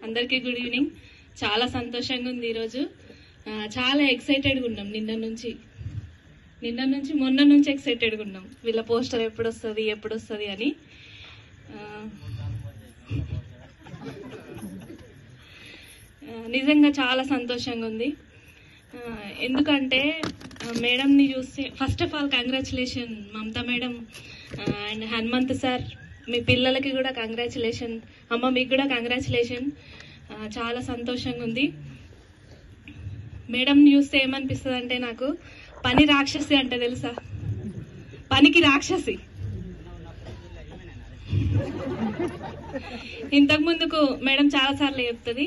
అందరికీ good evening. చాలా సంతోషంగా ఉంది ఈరోజు. చాలా ఎక్సైటెడ్గా ఉన్నాం. నిన్న నుంచి మొన్న నుంచి ఎక్సైటెడ్గా ఉన్నాం. వీళ్ళ పోస్టర్ ఎప్పుడు వస్తుంది అని. నిజంగా చాలా సంతోషంగా ఉంది. ఎందుకంటే మేడంని చూస్తే first of all congratulation Mamata madam and Hanumanth sir. మీ పిల్లలకి కూడా కంగ్రాచులేషన్. అమ్మ మీకు కూడా కంగ్రాచులేషన్. చాలా సంతోషంగా ఉంది. మేడంని చూస్తే ఏమనిపిస్తుంది అంటే నాకు పని రాక్షసి అంటే తెలుసా, పనికి రాక్షసి. ఇంతకు ముందుకు మేడం చాలా సార్లు చెప్తుంది,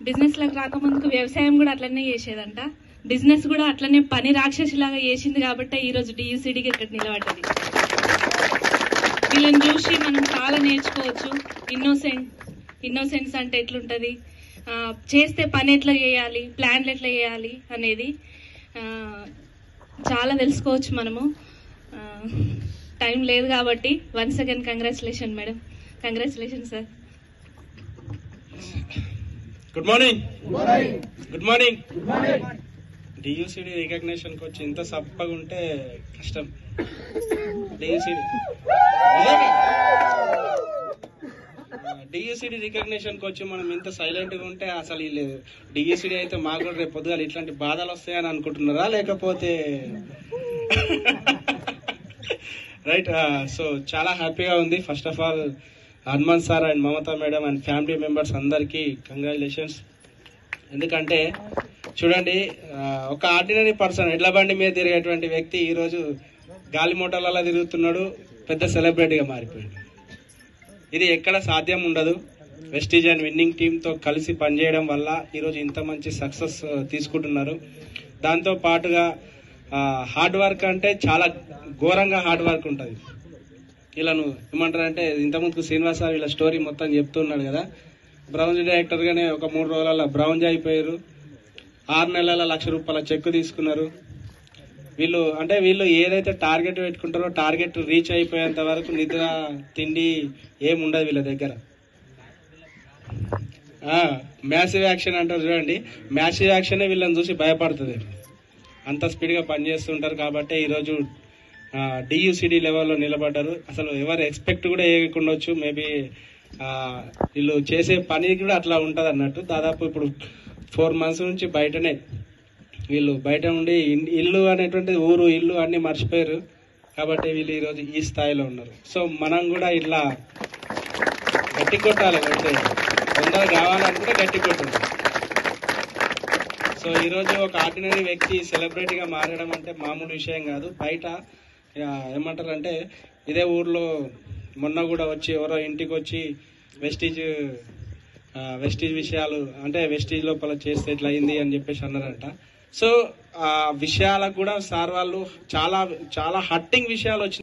బిజినెస్ లకు రాకముందుకు వ్యవసాయం కూడా అట్లనే చేసేదంట, బిజినెస్ కూడా అట్లనే పని రాక్షసి లాగా చేసింది కాబట్టి ఈ రోజు డియూసీడీకి ఇక్కడ నిలబడ్డది. వీళ్ళని చూసి మనం చాలా నేర్చుకోవచ్చు. ఇన్నోసెన్స్ అంటే ఎట్లుంటది, చేస్తే పని ఎట్లా చేయాలి, ప్లాన్లు ఎట్లా చేయాలి అనేది చాలా తెలుసుకోవచ్చు మనము. టైం లేదు కాబట్టి once again congratulation madam, congratulation sir. Good morning. Good morning. DUCD recognition కి వచ్చి ఇంత సప్పగా ఉంటే కష్టం. డియూసీడీ రికగ్నిషన్ కి వచ్చి మనం ఇంత సైలెంట్ గా ఉంటే అసలు లేదు. డియూసీడీ అయితే మాకు కూడా రేపు పొద్దుగాల ఇట్లాంటి బాధలు వస్తాయని అనుకుంటున్నారా లేకపోతే రైట్. సో చాలా హ్యాపీగా ఉంది. First of all Hanumanth sir and Mamata madam and family members అందరికీ కంగ్రాచులేషన్స్. ఎందుకంటే చూడండి, ఒక ఆర్డినరీ పర్సన్ ఎడ్ల బండి మీద తిరిగేటువంటి వ్యక్తి ఈరోజు గాలి మోటార్లలో తిరుగుతున్నాడు, పెద్ద సెలబ్రిటీగా మారిపోయాడు. ఇది ఎక్కడ సాధ్యం ఉండదు. వెస్టీజ్ అండ్ విన్నింగ్ టీంతో కలిసి పనిచేయడం వల్ల ఈరోజు ఇంత మంచి సక్సెస్ తీసుకుంటున్నారు. దాంతో పాటుగా హార్డ్ వర్క్ అంటే చాలా ఘోరంగా హార్డ్ వర్క్ ఉంటుంది. వీళ్ళను ఏమంటారంటే ఇంతకుముందు శ్రీనివాస్ సార్ వీళ్ళ స్టోరీ మొత్తం చెప్తున్నాడు కదా. బ్రౌన్స్ డైరెక్టర్ గానే ఒక 3 రోజులలో బ్రౌన్స్ అయిపోయారు. 6 నెలల ₹1,00,000 చెక్ తీసుకున్నారు. వీళ్ళు ఏదైతే టార్గెట్ పెట్టుకుంటారో టార్గెట్ రీచ్ అయిపోయేంత వరకు నిద్ర తిండి ఏముండదు వీళ్ళ దగ్గర. మ్యాసివ్ యాక్షన్ అంటారు చూడండి, మ్యాసివ్ యాక్షన్ వీళ్ళని చూసి భయపడుతుంది. అంత స్పీడ్ గా పనిచేస్తుంటారు కాబట్టి ఈరోజు డియూసీడీ లెవెల్లో నిలబడ్డారు. అసలు ఎవరు ఎక్స్పెక్ట్ కూడా చేయకుండొచ్చు. మేబీ వీళ్ళు చేసే పని కూడా అట్లా ఉంటది అన్నట్టు. దాదాపు ఇప్పుడు 4 months నుంచి బయటనే వీళ్ళు బయట ఉండి ఇల్లు అనేటువంటి ఊరు ఇల్లు అన్ని మర్చిపోయారు కాబట్టి వీళ్ళు ఈరోజు ఈ స్థాయిలో ఉన్నారు. సో మనం కూడా ఇట్లా గట్టి కొట్టాలి, అంటే తొందరగా కావాలనుకుంటే గట్టి కొట్టాలి. సో ఈరోజు ఒక ఆర్డినరీ వ్యక్తి సెలబ్రిటీగా మారడం అంటే మామూలు విషయం కాదు. బయట ఏమంటారు అంటే ఇదే ఊర్లో మొన్న కూడా వచ్చి ఎవరో ఇంటికి వచ్చి వెస్టీజ్ విషయాలు అంటే వెస్టీజ్ లోపల చేస్తే ఎట్లా అయింది అని చెప్పేసి అన్నారంట. సో ఆ విషయాలకు కూడా సార్ వాళ్ళు చాలా చాలా హట్టింగ్ విషయాలు వచ్చినాయి.